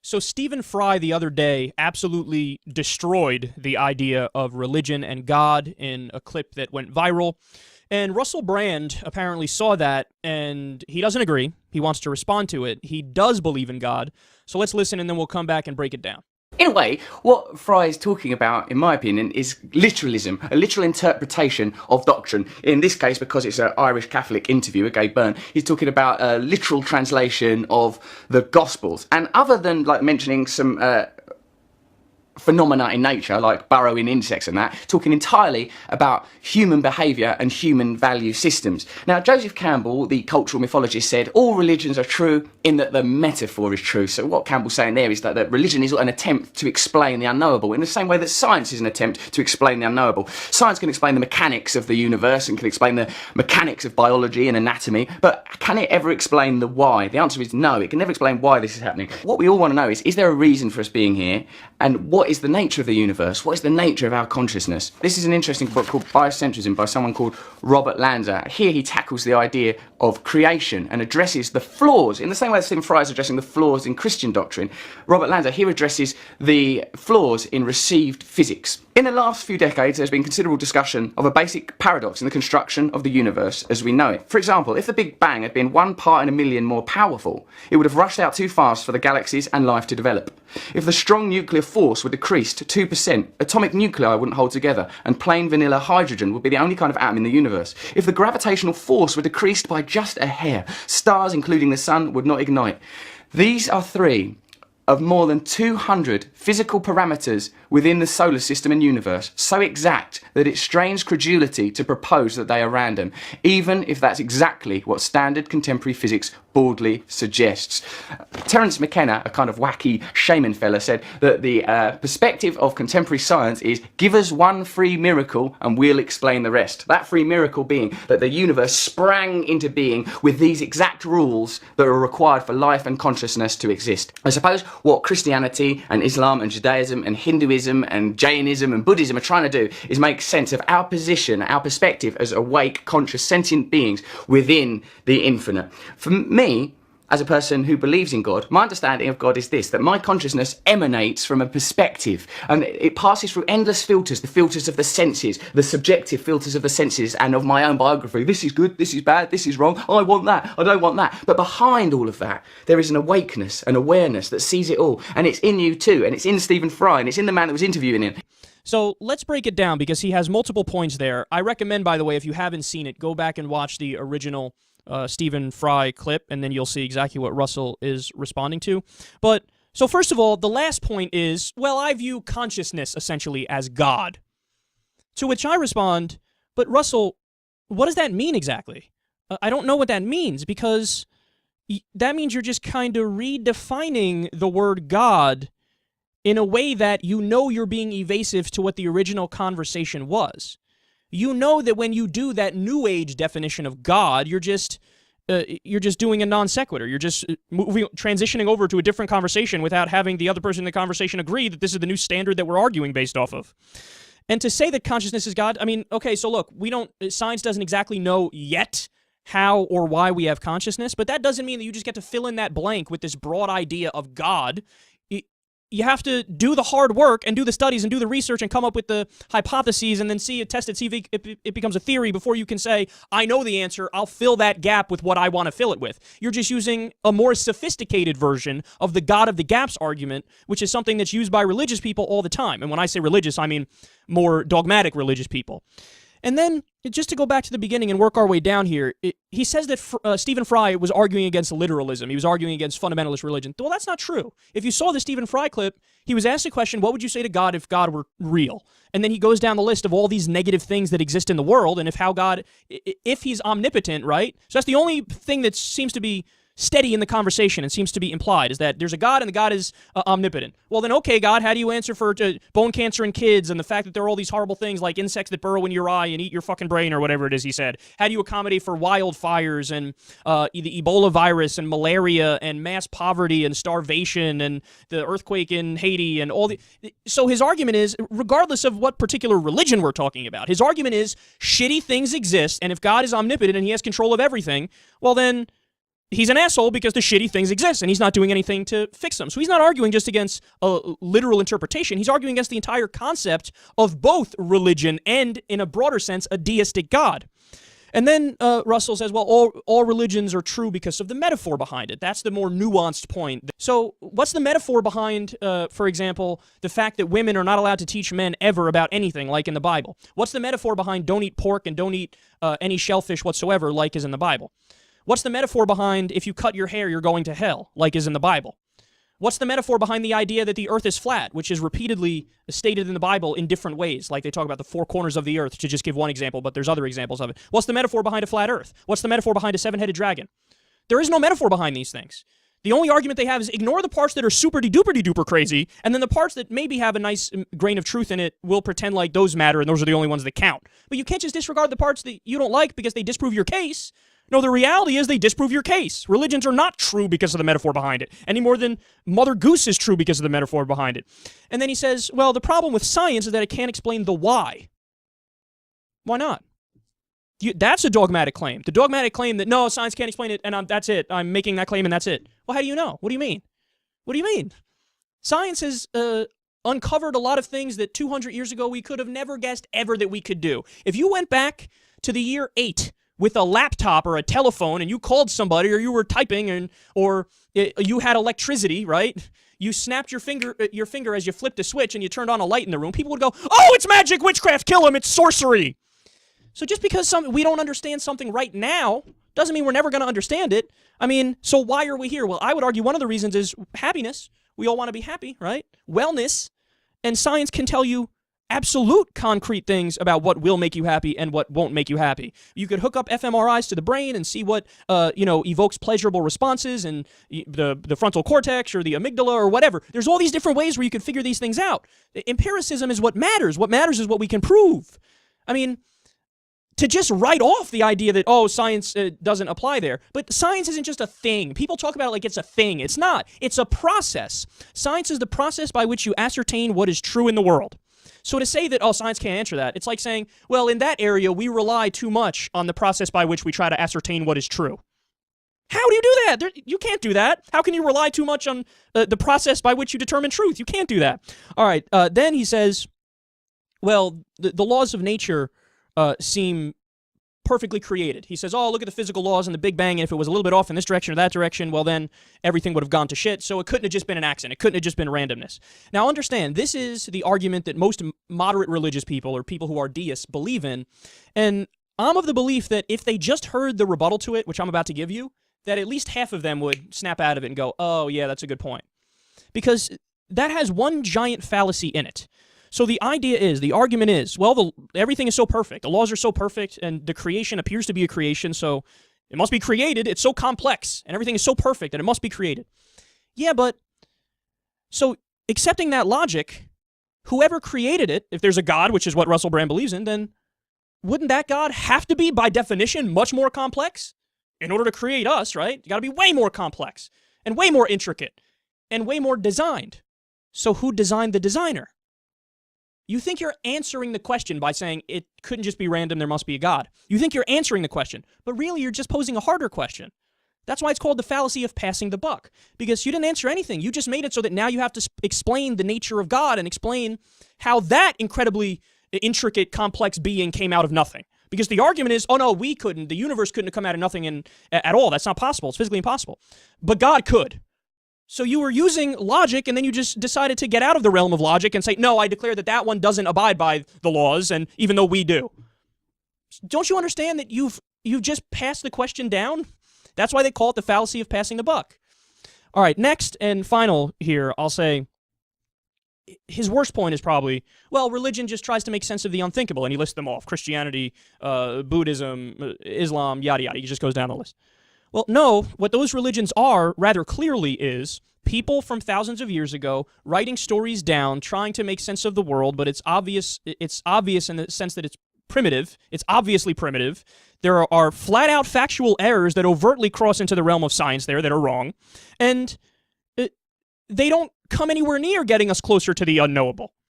So Stephen Fry the other day absolutely destroyed the idea of religion and God in a clip that went viral. And Russell Brand apparently saw that, and he doesn't agree. He wants to respond to it. He does believe in God. So let's listen, and then we'll come back and break it down. In a way, what Fry is talking about, in my opinion, is literalism, a literal interpretation of doctrine. In this case, because it's an Irish Catholic interviewer, Gabe Byrne, he's talking about a literal translation of the Gospels. And other than like mentioning some phenomena in nature, like burrowing insects and that, talking entirely about human behaviour and human value systems. Now, Joseph Campbell, the cultural mythologist, said all religions are true in that the metaphor is true. So what Campbell's saying there is that religion is an attempt to explain the unknowable, in the same way that science is an attempt to explain the unknowable. Science can explain the mechanics of the universe and can explain the mechanics of biology and anatomy, but can it ever explain the why? The answer is no, it can never explain why this is happening. What we all want to know is there a reason for us being here? And what is the nature of the universe? What is the nature of our consciousness? This is an interesting book called Biocentrism by someone called Robert Lanza. Here he tackles the idea of creation and addresses the flaws, in the same way that Stephen Fry is addressing the flaws in Christian doctrine. Robert Lanza here addresses the flaws in received physics. In the last few decades, there's been considerable discussion of a basic paradox in the construction of the universe as we know it. For example, if the Big Bang had been 1 part in a million more powerful, it would have rushed out too fast for the galaxies and life to develop. If the strong nuclear force were decreased to 2%, atomic nuclei wouldn't hold together, and plain vanilla hydrogen would be the only kind of atom in the universe. If the gravitational force were decreased by just a hair, stars, including the sun, would not ignite. These are three of more than 200 physical parameters within the solar system and universe, so exact that it strains credulity to propose that they are random, even if that's exactly what standard contemporary physics baldly suggests. Terence McKenna, a kind of wacky shaman fella, said that the perspective of contemporary science is give us one free miracle and we'll explain the rest. That free miracle being that the universe sprang into being with these exact rules that are required for life and consciousness to exist. I suppose what Christianity and Islam and Judaism and Hinduism and Jainism and Buddhism are trying to do is make sense of our position, our perspective as awake, conscious, sentient beings within the infinite. For me, as a person who believes in God, my understanding of God is this, that my consciousness emanates from a perspective, and it passes through endless filters, the filters of the senses, the subjective filters of the senses and of my own biography. This is good, this is bad, this is wrong, I want that, I don't want that. But behind all of that, there is an awakeness, an awareness that sees it all, and it's in you too, and it's in Stephen Fry, and it's in the man that was interviewing him. So let's break it down, because he has multiple points there. I recommend, by the way, if you haven't seen it, go back and watch the original Stephen Fry clip, and then you'll see exactly what Russell is responding to. But, so first of all, the last point is, well, I view consciousness essentially as God. To which I respond, but Russell, what does that mean exactly? I don't know what that means, because that means you're just kind of redefining the word God in a way that you know you're being evasive to what the original conversation was. You know that when you do that New Age definition of God, you're just doing a non sequitur. You're just transitioning over to a different conversation without having the other person in the conversation agree that this is the new standard that we're arguing based off of. And to say that consciousness is God, I mean, okay, so look, science doesn't exactly know yet how or why we have consciousness, but that doesn't mean that you just get to fill in that blank with this broad idea of God. You have to do the hard work and do the studies and do the research and come up with the hypotheses and then see it tested, see if it becomes a theory before you can say, I know the answer, I'll fill that gap with what I want to fill it with. You're just using a more sophisticated version of the God of the gaps argument, which is something that's used by religious people all the time. And when I say religious, I mean more dogmatic religious people. And then, just to go back to the beginning and work our way down here, he says that Stephen Fry was arguing against literalism. He was arguing against fundamentalist religion. Well, that's not true. If you saw the Stephen Fry clip, he was asked a question, what would you say to God if God were real? And then he goes down the list of all these negative things that exist in the world, and if he's omnipotent, right? So that's the only thing that seems to be steady in the conversation and seems to be implied, is that there's a God and the God is omnipotent. Well then, okay, God, how do you answer for bone cancer in kids and the fact that there are all these horrible things like insects that burrow in your eye and eat your fucking brain or whatever it is he said? How do you accommodate for wildfires and the Ebola virus and malaria and mass poverty and starvation and the earthquake in Haiti and all the... So his argument is, regardless of what particular religion we're talking about, his argument is shitty things exist, and if God is omnipotent and he has control of everything, well then... he's an asshole because the shitty things exist and he's not doing anything to fix them. So he's not arguing just against a literal interpretation. He's arguing against the entire concept of both religion and, in a broader sense, a deistic God. And then Russell says, well, all religions are true because of the metaphor behind it. That's the more nuanced point. So what's the metaphor behind, for example, the fact that women are not allowed to teach men ever about anything, like in the Bible? What's the metaphor behind don't eat pork and don't eat any shellfish whatsoever, like is in the Bible? What's the metaphor behind if you cut your hair, you're going to hell, like is in the Bible? What's the metaphor behind the idea that the earth is flat, which is repeatedly stated in the Bible in different ways? Like they talk about the four corners of the earth, to just give one example, but there's other examples of it. What's the metaphor behind a flat earth? What's the metaphor behind a seven-headed dragon? There is no metaphor behind these things. The only argument they have is ignore the parts that are super-de-duper-de-duper crazy, and then the parts that maybe have a nice grain of truth in it will pretend like those matter, and those are the only ones that count. But you can't just disregard the parts that you don't like because they disprove your case. No, the reality is they disprove your case. Religions are not true because of the metaphor behind it, any more than Mother Goose is true because of the metaphor behind it. And then he says, well, the problem with science is that it can't explain the why. Why not? That's a dogmatic claim. The dogmatic claim that, no, science can't explain it, and that's it. I'm making that claim, and that's it. Well, how do you know? What do you mean? What do you mean? Science has uncovered a lot of things that 200 years ago we could have never guessed ever that we could do. If you went back to the year 8 with a laptop or a telephone and you called somebody or you were typing or you had electricity, right? You snapped your finger as you flipped a switch and you turned on a light in the room, people would go, oh, it's magic, witchcraft, kill him, it's sorcery. So just because we don't understand something right now doesn't mean we're never going to understand it. I mean, so why are we here? Well, I would argue one of the reasons is happiness. We all want to be happy, right? Wellness. And science can tell you absolute concrete things about what will make you happy and what won't make you happy. You could hook up fMRIs to the brain and see what evokes pleasurable responses and the frontal cortex or the amygdala or whatever. There's all these different ways where you can figure these things out. Empiricism is what matters. What matters is what we can prove. I mean, to just write off the idea that, oh, science doesn't apply there. But science isn't just a thing. People talk about it like it's a thing. It's not. It's a process. Science is the process by which you ascertain what is true in the world. So to say that, oh, science can't answer that, it's like saying, well, in that area, we rely too much on the process by which we try to ascertain what is true. How do you do that? You can't do that. How can you rely too much on the process by which you determine truth? You can't do that. All right, then he says, well, the laws of nature seem perfectly created. He says, oh, look at the physical laws and the Big Bang, and if it was a little bit off in this direction or that direction, well, then everything would have gone to shit, so it couldn't have just been an accident. It couldn't have just been randomness. Now, understand, this is the argument that most moderate religious people or people who are deists believe in, and I'm of the belief that if they just heard the rebuttal to it, which I'm about to give you, that at least half of them would snap out of it and go, oh, yeah, that's a good point. Because that has one giant fallacy in it. So the argument is, well, everything is so perfect. The laws are so perfect, and the creation appears to be a creation, so it must be created. It's so complex, and everything is so perfect that it must be created. Yeah, but, so accepting that logic, whoever created it, if there's a God, which is what Russell Brand believes in, then wouldn't that God have to be, by definition, much more complex? In order to create us, right? You gotta be way more complex, and way more intricate, and way more designed. So who designed the designer? You think you're answering the question by saying it couldn't just be random, there must be a God. You think you're answering the question, but really you're just posing a harder question. That's why it's called the fallacy of passing the buck, because you didn't answer anything. You just made it so that now you have to explain the nature of God and explain how that incredibly intricate, complex being came out of nothing. Because the argument is, oh no, we couldn't, the universe couldn't have come out of nothing at all. That's not possible. It's physically impossible. But God could. So you were using logic, and then you just decided to get out of the realm of logic and say, no, I declare that one doesn't abide by the laws, and even though we do. Don't you understand that you've just passed the question down? That's why they call it the fallacy of passing the buck. All right, next and final here, I'll say, his worst point is probably, well, religion just tries to make sense of the unthinkable, and he lists them off. Christianity, Buddhism, Islam, yada yada. He just goes down the list. Well, no, what those religions are, rather clearly, is people from thousands of years ago writing stories down, trying to make sense of the world, but it's obvious in the sense that it's primitive. It's obviously primitive. There are flat-out factual errors that overtly cross into the realm of science there that are wrong, and they don't come anywhere near getting us closer to the unknowable.